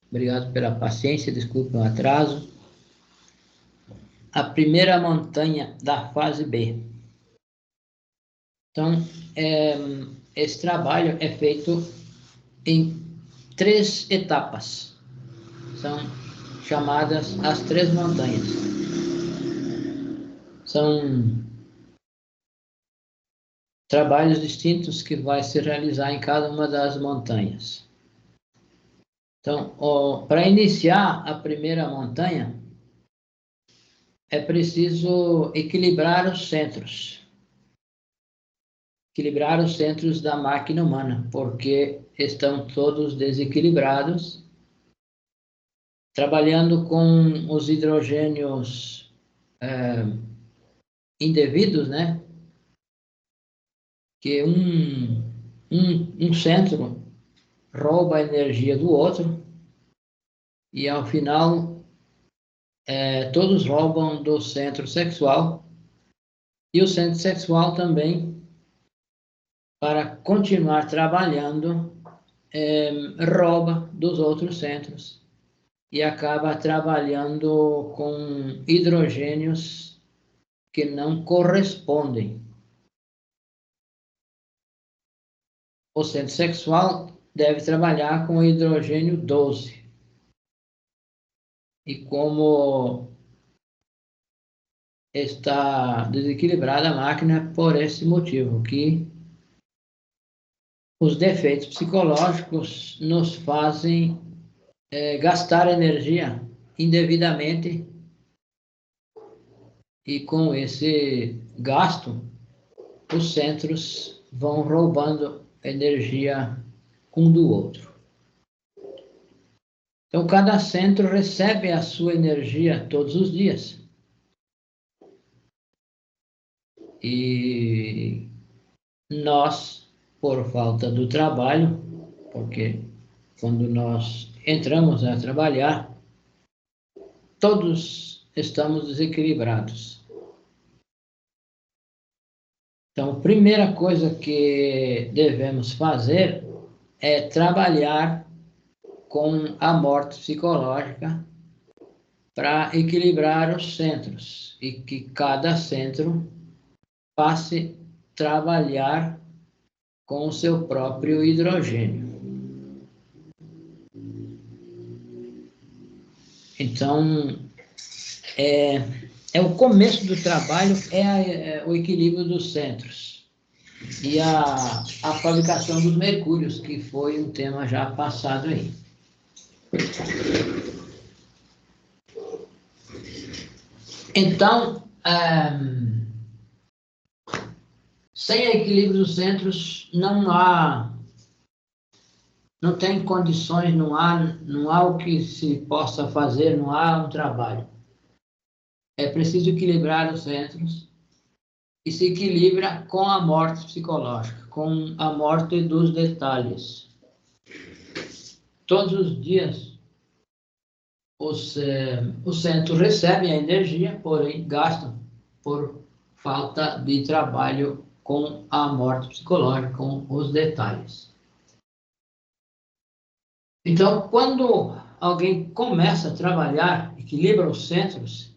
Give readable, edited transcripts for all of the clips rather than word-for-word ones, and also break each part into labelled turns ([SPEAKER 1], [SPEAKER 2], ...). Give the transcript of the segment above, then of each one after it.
[SPEAKER 1] Obrigado pela paciência, desculpe o atraso. A primeira montanha da fase B. Então, esse trabalho é feito em 3 etapas. São chamadas as 3 montanhas. São trabalhos distintos que vai se realizar em cada uma das montanhas. Então, para iniciar a primeira montanha, é preciso equilibrar os centros. Equilibrar os centros da máquina humana, porque estão todos desequilibrados, trabalhando com os hidrogênios indevidos, né? Que um centro rouba a energia do outro e, ao final, todos roubam do centro sexual e o centro sexual também, para continuar trabalhando, rouba dos outros centros e acaba trabalhando com hidrogênios que não correspondem. O centro sexual deve trabalhar com hidrogênio 12. E como está desequilibrada a máquina por esse motivo, que os defeitos psicológicos nos fazem gastar energia indevidamente, e com esse gasto, os centros vão roubando energia um do outro. Então, cada centro recebe a sua energia todos os dias. E nós, por falta do trabalho, porque quando nós entramos a trabalhar, todos estamos desequilibrados. Então, a primeira coisa que devemos fazer é trabalhar com a morte psicológica para equilibrar os centros e que cada centro passe a trabalhar com o seu próprio hidrogênio. Então, o começo do trabalho o equilíbrio dos centros e a fabricação dos mercúrios, que foi um tema já passado aí. Então, sem equilíbrio dos centros, não tem condições, não há o que se possa fazer, não há um trabalho. É preciso equilibrar os centros, e se equilibra com a morte psicológica, com a morte dos detalhes. Todos os dias, os centros recebem a energia, porém gastam por falta de trabalho com a morte psicológica, com os detalhes. Então, quando alguém começa a trabalhar, equilibra os centros,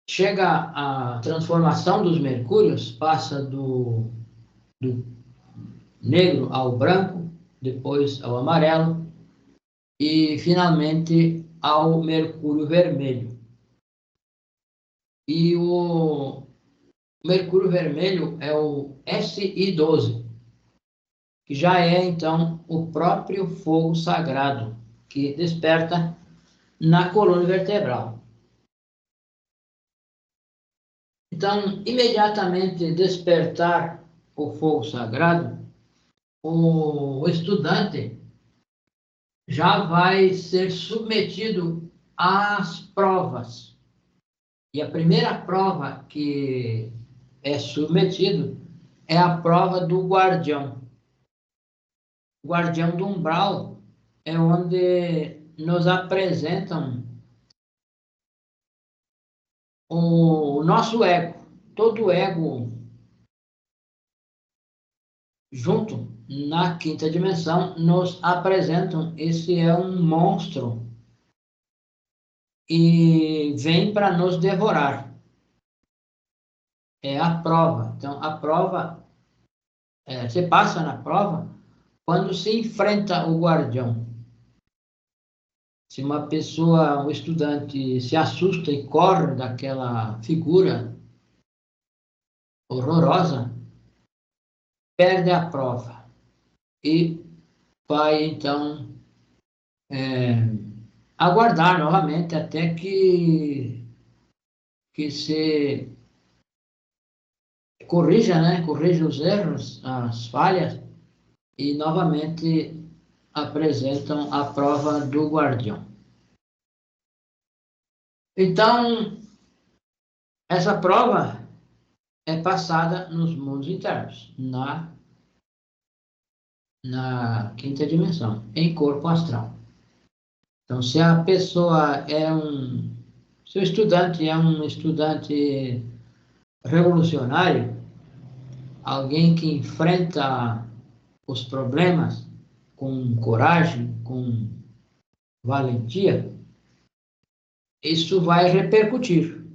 [SPEAKER 1] chega a transformação dos mercúrios, passa do negro ao branco, depois ao amarelo e, finalmente, ao mercúrio vermelho. E o mercúrio vermelho é o Si12, que já é, então, o próprio fogo sagrado, que desperta na coluna vertebral. Então, imediatamente despertar o fogo sagrado, o estudante já vai ser submetido às provas. E a primeira prova que é submetido é a prova do guardião. O guardião do umbral é onde nos apresentam o nosso ego. Todo ego junto na quinta dimensão, nos apresentam esse é um monstro e vem para nos devorar. É a prova. Então, a prova, você passa na prova quando se enfrenta o guardião. Se uma pessoa, um estudante, se assusta e corre daquela figura horrorosa, perde a prova e vai, então, aguardar novamente até que se corrija, né? Corrija os erros, as falhas, e novamente apresentam a prova do guardião. Então, essa prova é passada nos mundos internos, na quinta dimensão, em corpo astral. Então, se a pessoa se o estudante é um estudante revolucionário, alguém que enfrenta os problemas com coragem, com valentia, isso vai repercutir,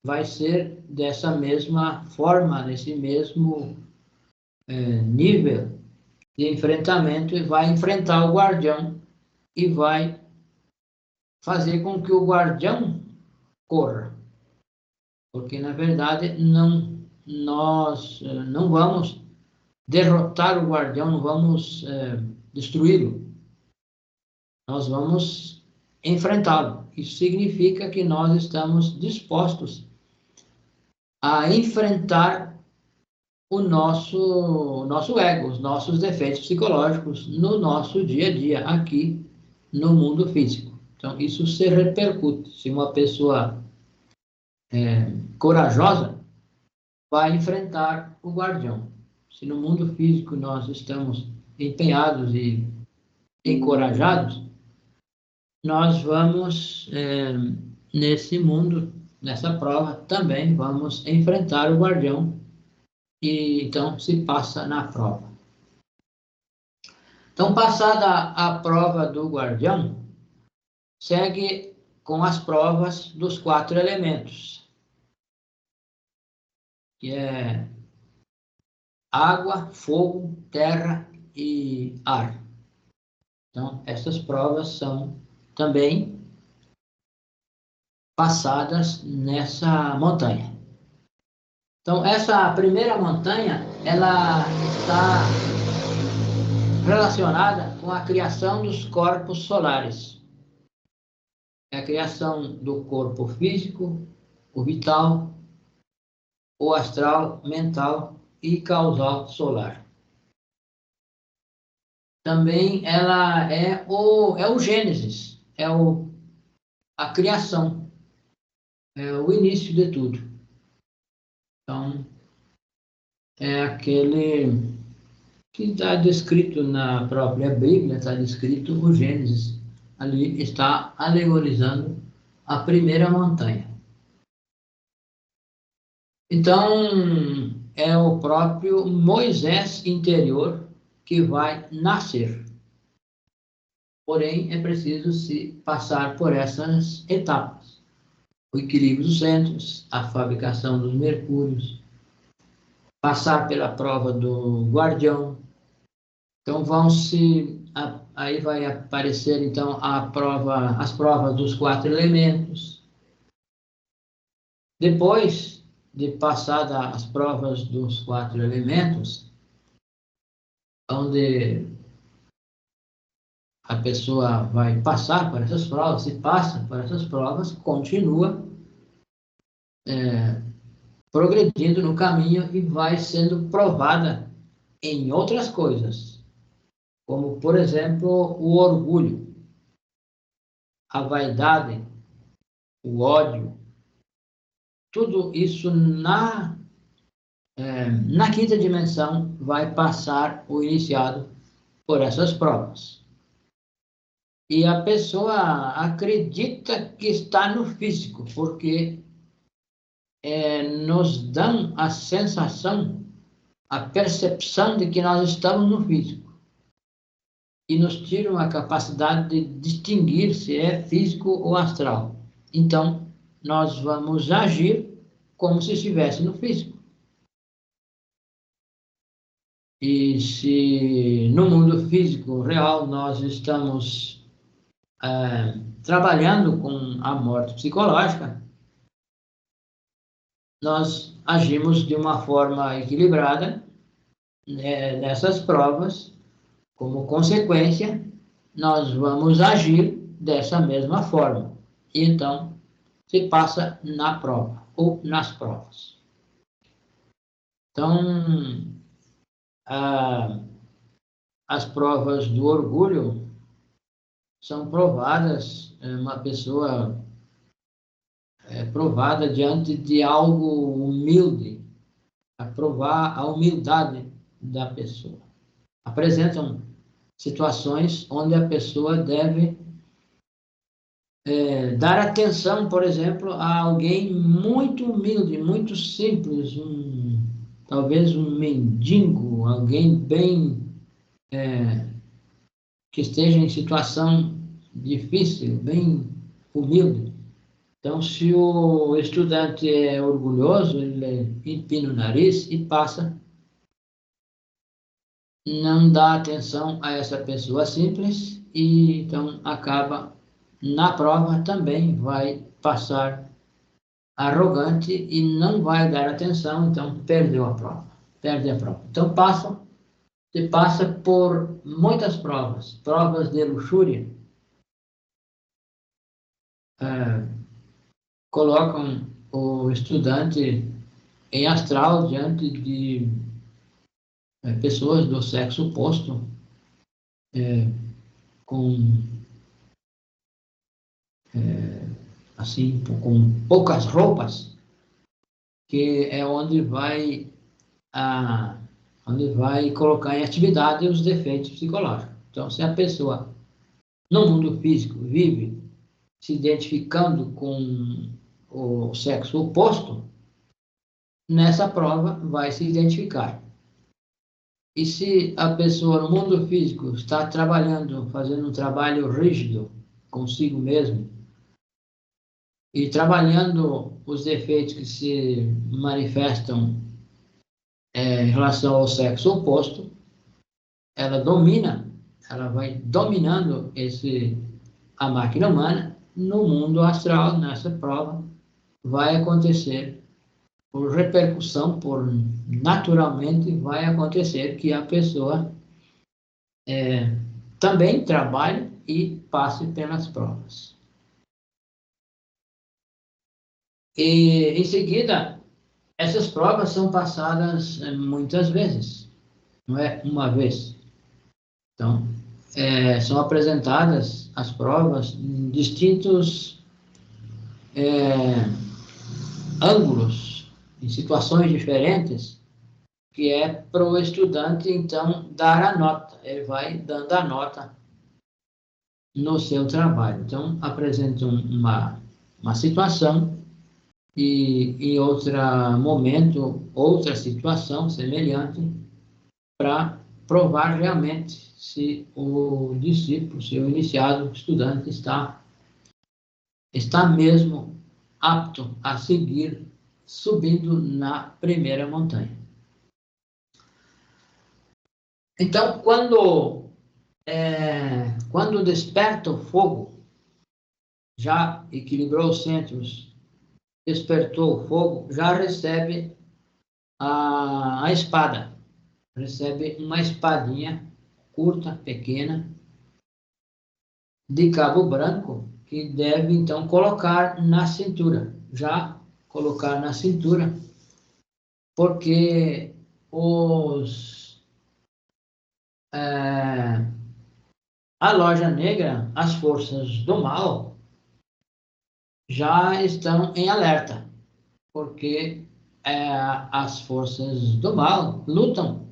[SPEAKER 1] vai ser dessa mesma forma, nesse mesmo nível de enfrentamento, e vai enfrentar o guardião e vai fazer com que o guardião corra. Porque, na verdade, nós não vamos derrotar o guardião, não vamos destruí-lo. Nós vamos enfrentá-lo. Isso significa que nós estamos dispostos a enfrentar o nosso ego, os nossos defeitos psicológicos no nosso dia a dia, aqui no mundo físico. Então, isso se repercute. Se uma pessoa corajosa vai enfrentar o guardião. Se no mundo físico nós estamos empenhados e encorajados, nós vamos, nesse mundo, nessa prova, também vamos enfrentar o guardião e então se passa na prova. Então, passada a prova do guardião, segue com as provas dos 4 elementos, que é água, fogo, terra e ar. Então, essas provas são também passadas nessa montanha. Então, essa primeira montanha, ela está relacionada com a criação dos corpos solares. É a criação do corpo físico, o vital, o astral, mental e causal solar. Também ela é o Gênesis, a criação, é o início de tudo. Então, é aquele que está descrito na própria Bíblia, está descrito o Gênesis. Ali está alegorizando a primeira montanha. Então, é o próprio Moisés interior que vai nascer. Porém, é preciso se passar por essas etapas. O equilíbrio dos centros, a fabricação dos mercúrios, passar pela prova do guardião. Então, aí vai aparecer, então, as provas dos 4 elementos. Depois de passar as provas dos 4 elementos, onde a pessoa vai passar por essas provas, se passa por essas provas, continua progredindo no caminho e vai sendo provada em outras coisas, como, por exemplo, o orgulho, a vaidade, o ódio. Tudo isso na quinta dimensão vai passar o iniciado por essas provas. E a pessoa acredita que está no físico, porque nos dão a sensação a percepção de que nós estamos no físico e nos tiram a capacidade de distinguir se é físico ou astral. Então, nós vamos agir como se estivesse no físico. E se no mundo físico real nós estamos trabalhando com a morte psicológica, nós agimos de uma forma equilibrada, né, nessas provas. Como consequência, nós vamos agir dessa mesma forma. E então, se passa na prova ou nas provas. Então, as provas do orgulho são provadas, uma pessoa é provada diante de algo humilde, a provar a humildade da pessoa. Apresentam situações onde a pessoa deve dar atenção, por exemplo, a alguém muito humilde, muito simples, talvez um mendigo, alguém bem que esteja em situação difícil, bem humilde. Então, se o estudante é orgulhoso, ele empina o nariz e passa, não dá atenção a essa pessoa simples e então acaba na prova também vai passar arrogante e não vai dar atenção, então perdeu a prova, perde a prova. Então se passa por muitas provas de luxúria, colocam o estudante em astral diante de pessoas do sexo oposto, com assim, com poucas roupas, que é onde vai colocar em atividade os defeitos psicológicos. Então, se a pessoa no mundo físico vive se identificando com o sexo oposto, nessa prova vai se identificar. E se a pessoa no mundo físico está trabalhando, fazendo um trabalho rígido consigo mesmo, e trabalhando os defeitos que se manifestam em relação ao sexo oposto, ela vai dominando a máquina humana no mundo astral. Nessa prova vai acontecer, por repercussão, naturalmente vai acontecer que a pessoa também trabalhe e passe pelas provas. E, em seguida, essas provas são passadas muitas vezes, não é uma vez. Então, são apresentadas as provas em distintos ângulos, em situações diferentes, que é para o estudante, então, dar a nota. Ele vai dando a nota no seu trabalho. Então, apresentam uma situação e, em outro momento, outra situação semelhante, para provar realmente se o discípulo, se o iniciado, o estudante, está mesmo apto a seguir subindo na primeira montanha. Então, quando desperta o fogo, já equilibrou os centros, despertou o fogo, já recebe a espada, recebe uma espadinha curta, pequena, de cabo branco, que deve então colocar na cintura, já colocar na cintura, porque a loja negra, as forças do mal, já estão em alerta, porque as forças do mal lutam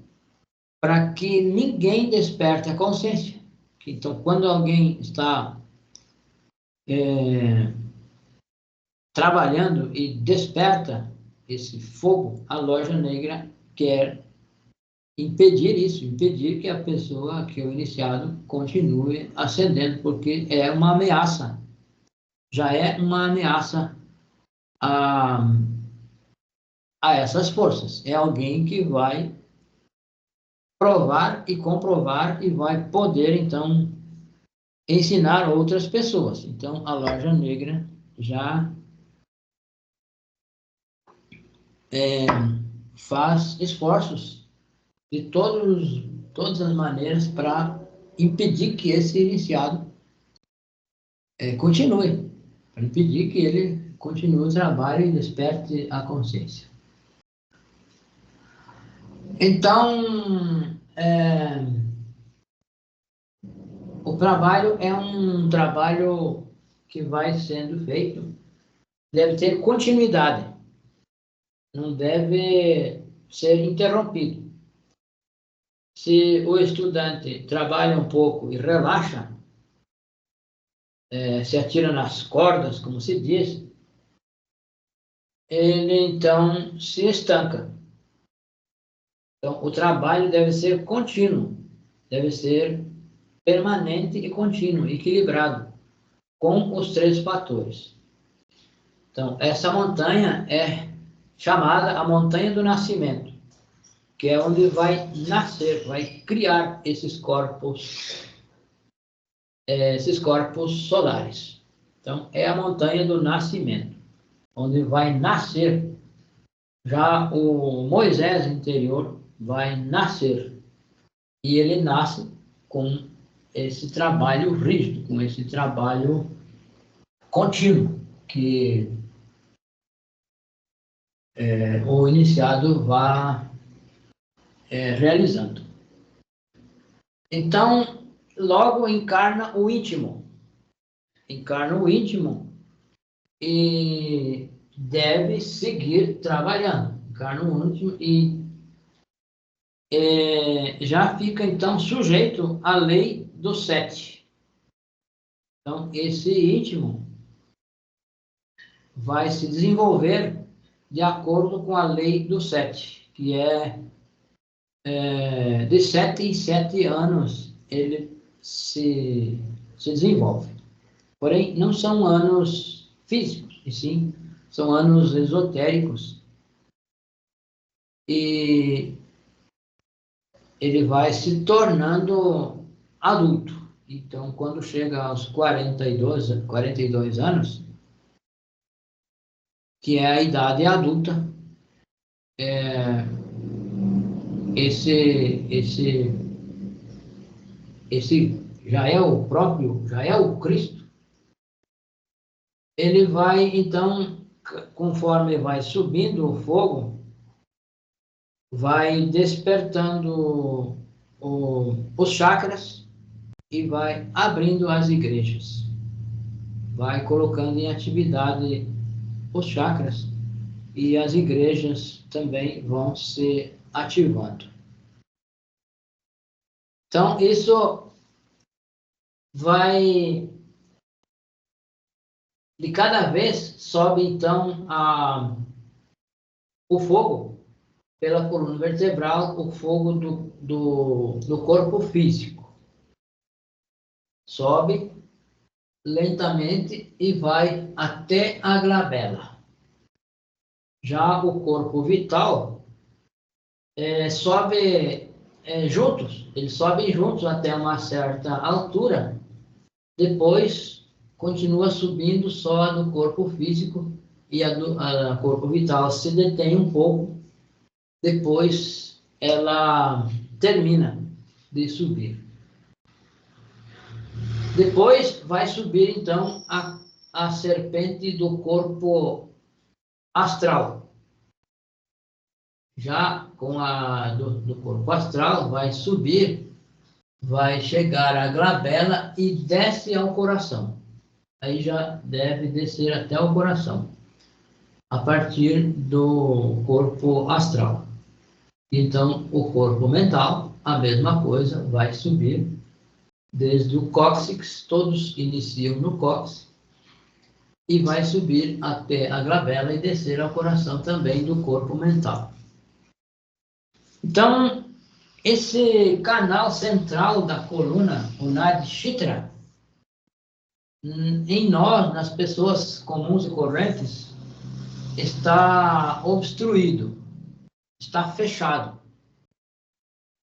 [SPEAKER 1] para que ninguém desperte a consciência. Então, quando alguém está trabalhando e desperta esse fogo, a loja negra quer impedir isso, impedir que a pessoa, que o iniciado, continue ascendendo, porque é uma ameaça, já é uma ameaça a, a essas forças. É alguém que vai provar e comprovar e vai poder, então, ensinar outras pessoas. Então, a Loja Negra já faz esforços de todas as maneiras para impedir que esse iniciado continue, para impedir que ele continue o trabalho e desperte a consciência. Então, o trabalho é um trabalho que vai sendo feito, deve ter continuidade, não deve ser interrompido. Se o estudante trabalha um pouco e relaxa, se atira nas cordas, como se diz, ele então se estanca. Então, o trabalho deve ser contínuo, deve ser permanente e contínuo, equilibrado, com os 3 fatores. Então, essa montanha é chamada a montanha do nascimento, que é onde vai nascer, vai criar esses corpos solares. Então, é a montanha do nascimento, onde vai nascer. Já o Moisés interior vai nascer, e ele nasce com esse trabalho rígido, com esse trabalho contínuo, que o iniciado vai realizando. Então, logo encarna o íntimo e deve seguir trabalhando. Encarna o íntimo e já fica, então, sujeito à lei do 7. Então, esse íntimo vai se desenvolver de acordo com a lei do 7, que de 7 em 7 anos ele se desenvolve. Porém, não são anos físicos, e sim são anos esotéricos. E ele vai se tornando adulto. Então, quando chega aos 42 anos, que é a idade adulta, esse já é o Cristo. Ele vai, então, conforme vai subindo o fogo, vai despertando os chakras e vai abrindo as igrejas. Vai colocando em atividade os chakras e as igrejas também vão se ativando. Então, isso vai... De cada vez sobe, então, o fogo pela coluna vertebral, o fogo do corpo físico. Sobe lentamente e vai até a glabela. Já o corpo vital sobe juntos, eles sobem juntos até uma certa altura, depois continua subindo só do corpo físico e a corpo vital se detém um pouco, depois ela termina de subir. Depois vai subir, então, a serpente do corpo astral. Já com a do corpo astral, vai subir, vai chegar à glabela e desce ao coração. Aí já deve descer até o coração, a partir do corpo astral. Então, o corpo mental, a mesma coisa, vai subir desde o cóccix, todos iniciam no cóccix, e vai subir até a glabela e descer ao coração também do corpo mental. Então, Esse canal central da coluna, o Nadishitra, em nós, nas pessoas comuns e correntes, está obstruído, está fechado.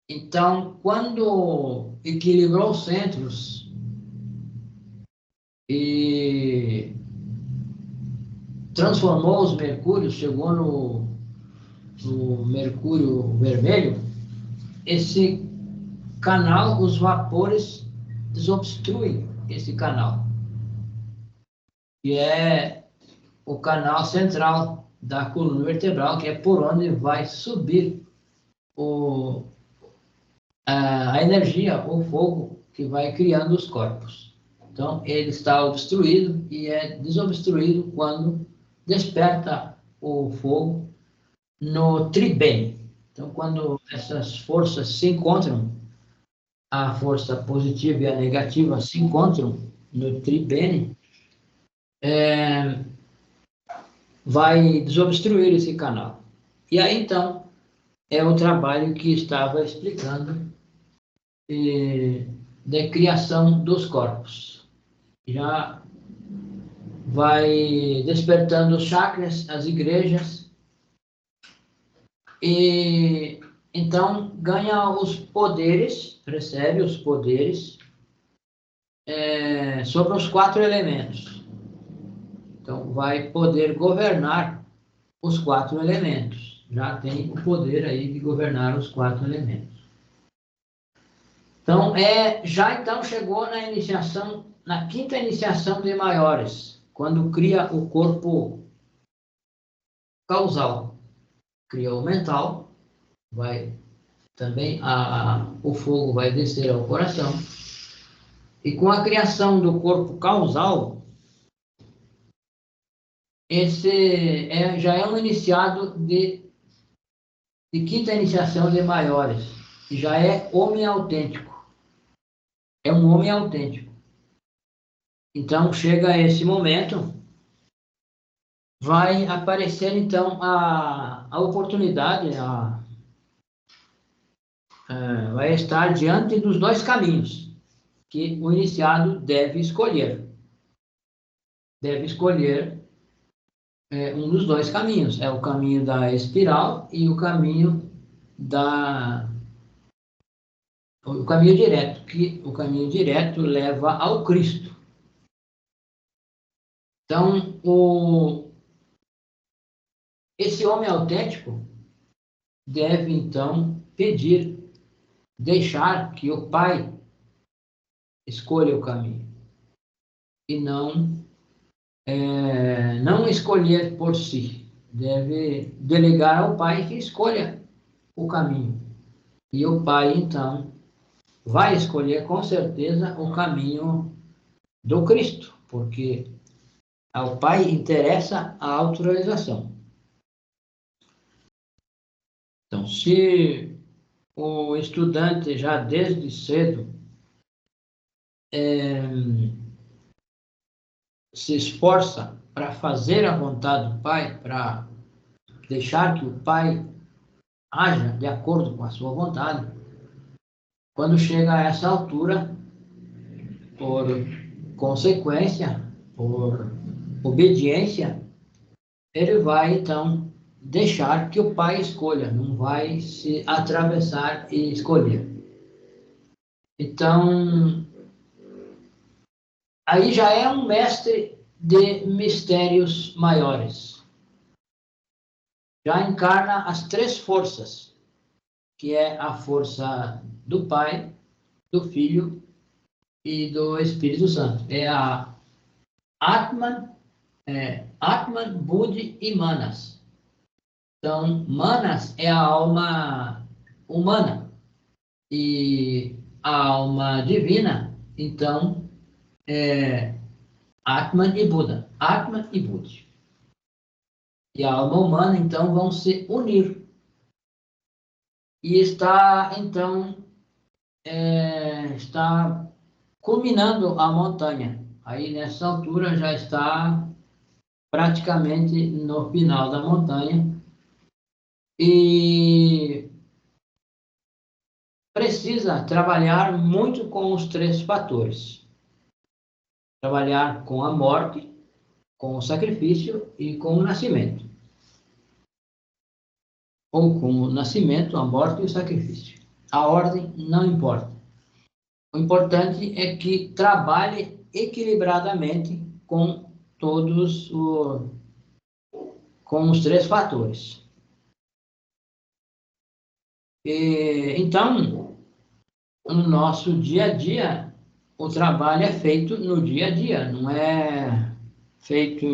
[SPEAKER 1] Então, quando equilibrou os centros e transformou os mercúrios, chegou no mercúrio vermelho, esse canal, os vapores desobstruem esse canal, que é o canal central da coluna vertebral, que é por onde vai subir a energia, o fogo que vai criando os corpos. Então, ele está obstruído e é desobstruído quando desperta o fogo no tribene. Então, quando essas forças se encontram, a força positiva e a negativa se encontram no tribene, vai desobstruir esse canal. E aí, então, é o trabalho que estava explicando de criação dos corpos. Já vai despertando os chakras, as igrejas, e então ganha os poderes, recebe os poderes sobre os 4 elementos. Então, vai poder governar os 4 elementos. Já tem o poder aí de governar os 4 elementos. Então, já então chegou na iniciação, na 5ª iniciação de maiores, quando cria o corpo causal. Cria o mental, vai também, o fogo vai descer ao coração. E com a criação do corpo causal, esse já é um iniciado de 5ª iniciação de maiores, e já é homem autêntico. É um homem autêntico. Então, chega esse momento, vai aparecer, então, a oportunidade, vai estar diante dos 2 caminhos que o iniciado deve escolher. Deve escolher um dos 2 caminhos. É o caminho da espiral e o caminho o caminho direto, que o caminho direto leva ao Cristo. Então, esse homem autêntico deve, então, deixar que o Pai escolha o caminho, e não escolher por si. Deve delegar ao Pai que escolha o caminho. E o Pai, então, vai escolher com certeza o caminho do Cristo, porque ao Pai interessa a autorização. Então, se o estudante já desde cedo se esforça para fazer a vontade do Pai, para deixar que o Pai haja de acordo com a sua vontade, quando chega a essa altura, por consequência, por obediência, ele vai, então, deixar que o Pai escolha, não vai se atravessar e escolher. Então, aí já é um mestre de mistérios maiores. Já encarna as 3 forças, que é a força do Pai, do Filho e do Espírito Santo. É a Atman, Buddhi e Manas. Então, Manas é a alma humana e a alma divina, então, é Atman e Buda. Atman e Buddhi. E a alma humana, então, vão se unir. E está, então, está culminando a montanha. Aí, nessa altura, já está praticamente no final da montanha. E precisa trabalhar muito com os três fatores. Trabalhar com a morte, com o sacrifício e com o nascimento. Ou com o nascimento, a morte e o sacrifício. A ordem não importa. O importante é que trabalhe equilibradamente com com os três fatores. Então, no nosso dia a dia, o trabalho é feito no dia a dia, não é feito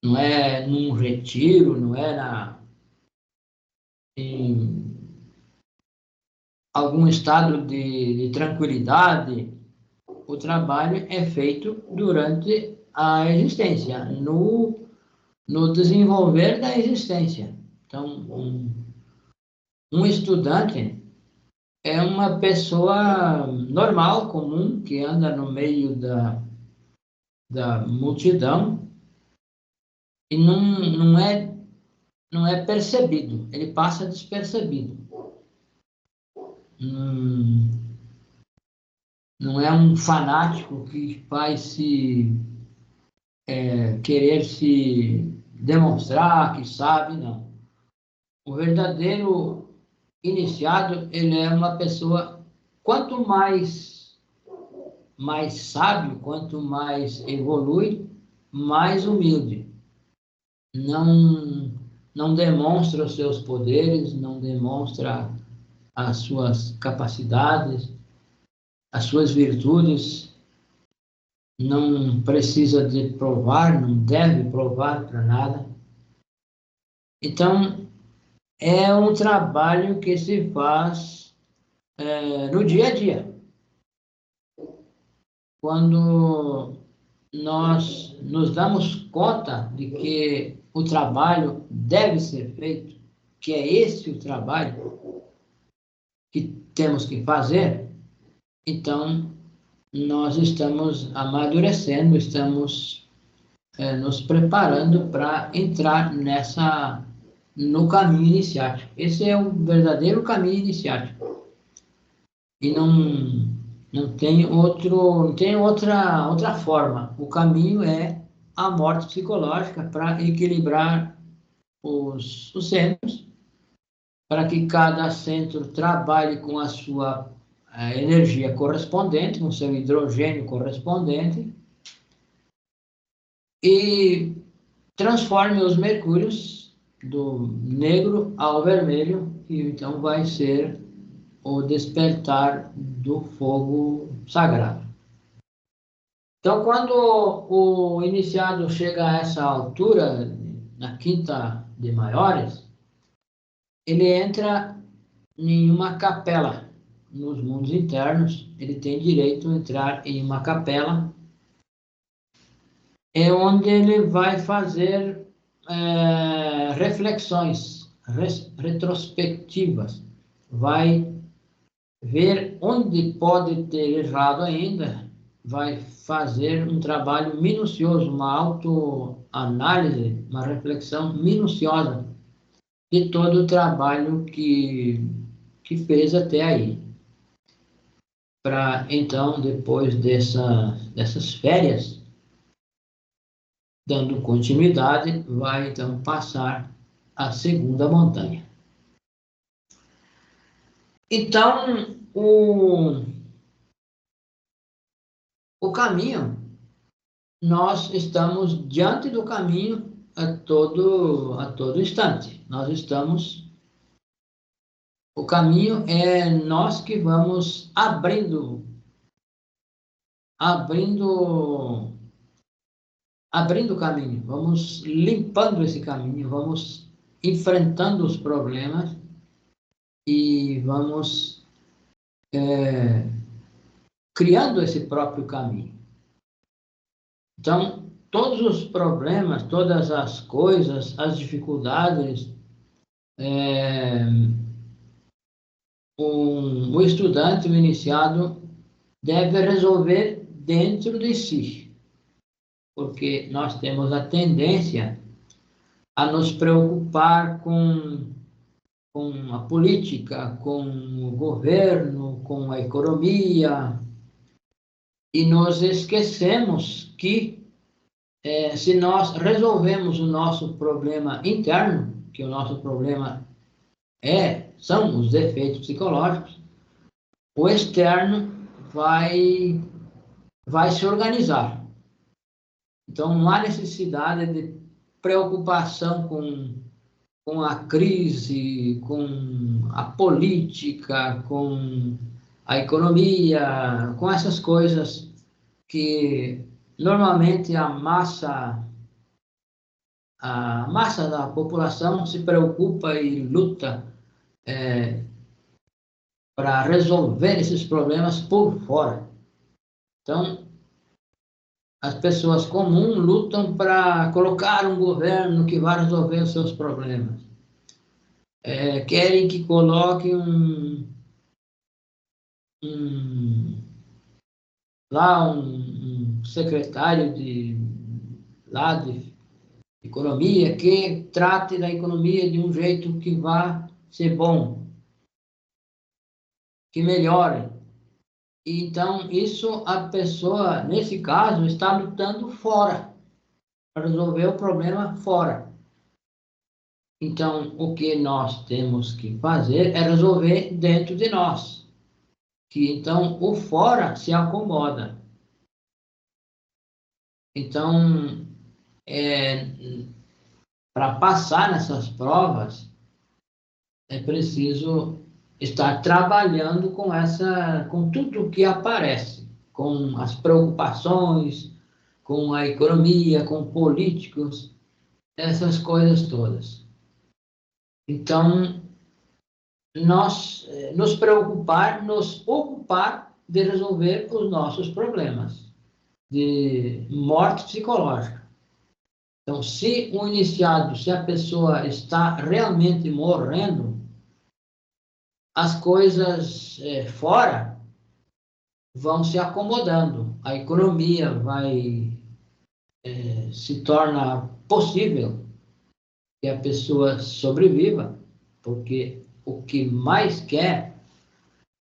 [SPEAKER 1] não é num retiro, não é em algum estado de tranquilidade. O trabalho é feito durante a existência, no desenvolver da existência. Então, um estudante é uma pessoa normal, comum, que anda no meio da multidão e não é percebido, ele passa despercebido. Não é um fanático que vai querer se demonstrar que sabe, não. O verdadeiro iniciado, ele é uma pessoa, quanto mais sábio, quanto mais evolui, mais humilde. Não demonstra os seus poderes, não demonstra as suas capacidades, as suas virtudes, não precisa de provar, não deve provar para nada. Então, é um trabalho que se faz no dia a dia. Quando nós nos damos conta de que o trabalho deve ser feito, que é esse o trabalho que temos que fazer, então nós estamos amadurecendo, estamos nos preparando para entrar no caminho iniciático. Esse é o verdadeiro caminho iniciático. E não tem outra forma. O caminho é a morte psicológica para equilibrar os centros, para que cada centro trabalhe com a sua energia correspondente, com seu hidrogênio correspondente, e transforme os mercúrios do negro ao vermelho, e então vai ser o despertar do fogo sagrado. Então, quando o iniciado chega a essa altura, na quinta de maiores, ele entra em uma capela. Nos mundos internos, ele tem direito a entrar em uma capela, onde ele vai fazer reflexões retrospectivas, vai ver onde pode ter errado ainda, vai fazer um trabalho minucioso, uma autoanálise, uma reflexão minuciosa de todo o trabalho que fez até aí. Para então, depois dessas férias, dando continuidade, vai então passar a segunda montanha. Então, o caminho, nós estamos diante do caminho a todo instante. O caminho é nós que vamos abrindo o caminho, vamos limpando esse caminho, vamos enfrentando os problemas e vamos criando esse próprio caminho. Então, todos os problemas, todas as coisas, as dificuldades, o estudante, o iniciado, deve resolver dentro de si, porque nós temos a tendência a nos preocupar com com a política, com o governo, com a economia, e nos esquecemos que se nós resolvemos o nosso problema interno, que o nosso problema são os defeitos psicológicos, o externo vai se organizar. Então, não há necessidade de preocupação com a crise, com a política, com a economia, com essas coisas que normalmente a massa da população se preocupa e luta para resolver esses problemas por fora. Então, as pessoas comuns lutam para colocar um governo que vai resolver os seus problemas. Querem que coloque um secretário de economia que trate da economia de um jeito que vá ser bom, que melhore. Então, isso a pessoa, nesse caso, está lutando fora, para resolver o problema fora. Então, o que nós temos que fazer é resolver dentro de nós, que então o fora se acomoda. Então, para passar nessas provas, é preciso estar trabalhando com tudo que aparece, com as preocupações, com a economia, com políticos, essas coisas todas. Então, nós nos ocupar de resolver os nossos problemas de morte psicológica. Então, se a pessoa está realmente morrendo, as coisas fora vão se acomodando, a economia se torna possível que a pessoa sobreviva, porque o que mais quer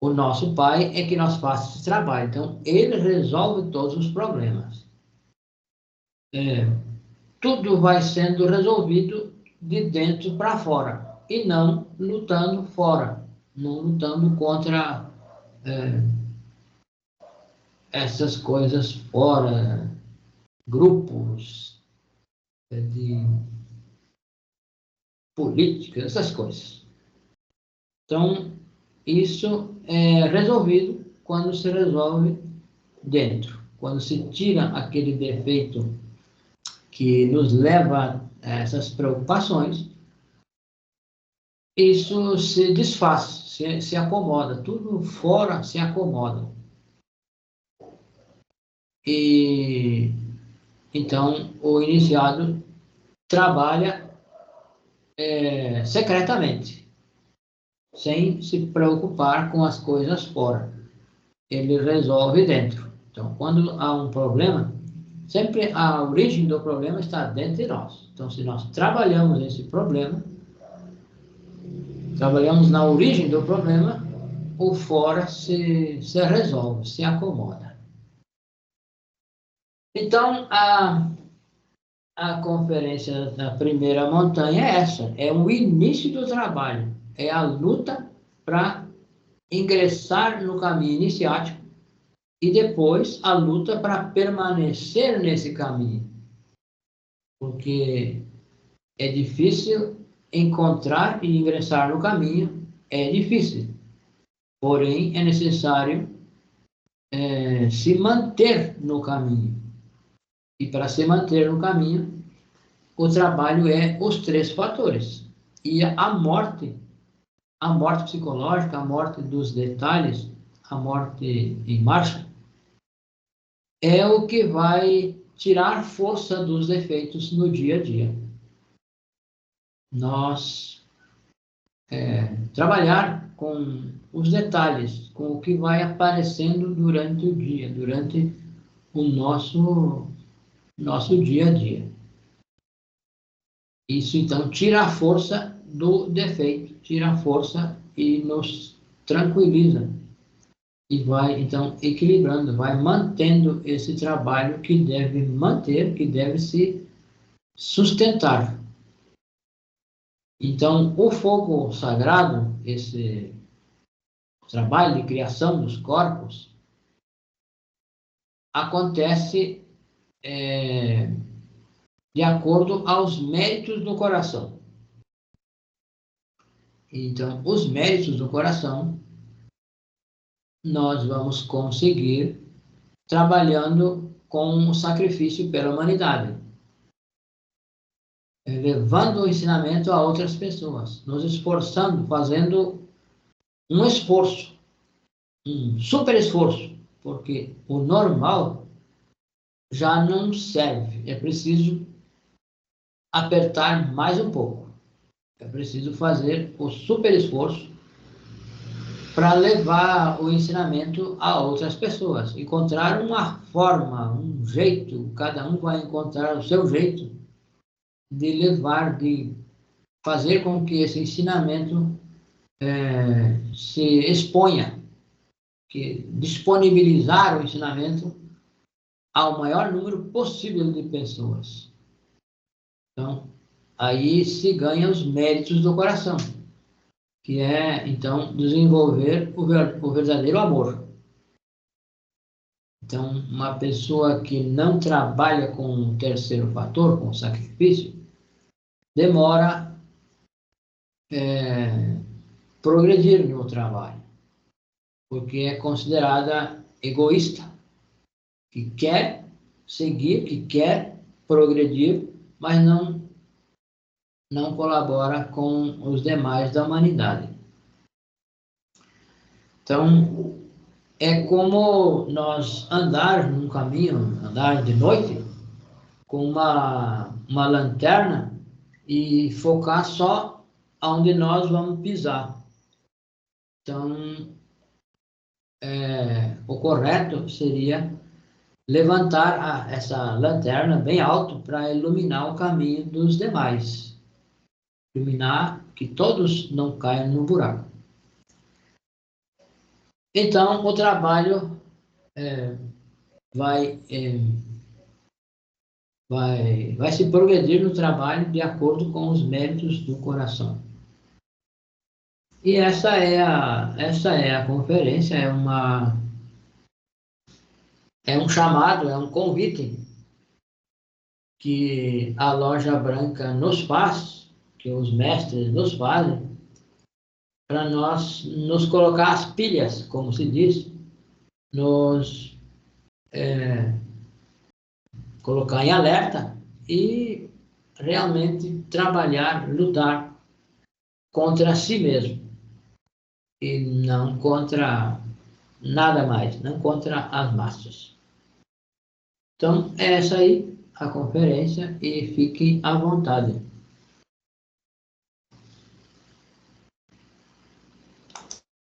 [SPEAKER 1] o nosso pai é que nós façamos esse trabalho. Então, ele resolve todos os problemas. Tudo vai sendo resolvido de dentro para fora, e não lutando fora, não lutando contra essas coisas fora, grupos de política, essas coisas. Então, isso é resolvido quando se resolve dentro, quando se tira aquele defeito que nos leva a essas preocupações, isso se desfaz, se acomoda, tudo fora se acomoda. E então o iniciado trabalha secretamente, sem se preocupar com as coisas fora. Ele resolve dentro. Então, quando há um problema, sempre a origem do problema está dentro de nós. Então, se nós trabalhamos esse problema, trabalhamos na origem do problema, o fora se resolve, se acomoda. Então, a conferência da primeira montanha é essa, é o início do trabalho, é a luta para ingressar no caminho iniciático e depois a luta para permanecer nesse caminho. Porque é difícil encontrar e ingressar no caminho, é difícil. Porém, é necessário se manter no caminho. E para se manter no caminho, o trabalho é os 3 fatores. E a morte psicológica, a morte dos detalhes, a morte em marcha, é o que vai tirar força dos defeitos no dia a dia. Nós trabalhar com os detalhes, com o que vai aparecendo durante o dia, durante o nosso dia a dia. Isso, então, tira a força do defeito tira a força e nos tranquiliza. E vai, então, equilibrando, vai mantendo esse trabalho que deve manter, que deve se sustentar. Então, o fogo sagrado, esse trabalho de criação dos corpos, acontece de acordo aos méritos do coração. Então, os méritos do coração, nós vamos conseguir trabalhando com o sacrifício pela humanidade, levando o ensinamento a outras pessoas, nos esforçando, fazendo um esforço, um super esforço, porque o normal já não serve, é preciso apertar mais um pouco, é preciso fazer o super esforço para levar o ensinamento a outras pessoas, encontrar uma forma, um jeito, cada um vai encontrar o seu jeito de levar, de fazer com que esse ensinamento se exponha, que disponibilizar o ensinamento ao maior número possível de pessoas. Então, aí se ganha os méritos do coração, que é, então, desenvolver o verdadeiro amor. Então, uma pessoa que não trabalha com o terceiro fator, com o sacrifício, demora progredir no trabalho, porque é considerada egoísta, que quer seguir, que quer progredir, mas não colabora com os demais da humanidade. Então, é como nós andar num caminho, andar de noite, com uma lanterna e focar só onde nós vamos pisar. Então, o correto seria levantar essa lanterna bem alto para iluminar o caminho dos demais. Iluminar que todos não caiam no buraco. Então, o trabalho vai se progredir no trabalho de acordo com os méritos do coração. E essa é a conferência, é um chamado, é um convite que a Loja Branca nos faz, que os mestres nos fazem, para nós nos colocar as pilhas, como se diz, nos colocar em alerta e realmente trabalhar, lutar contra si mesmo e não contra nada mais, não contra as massas. Então, é essa aí a conferência e fiquem à vontade.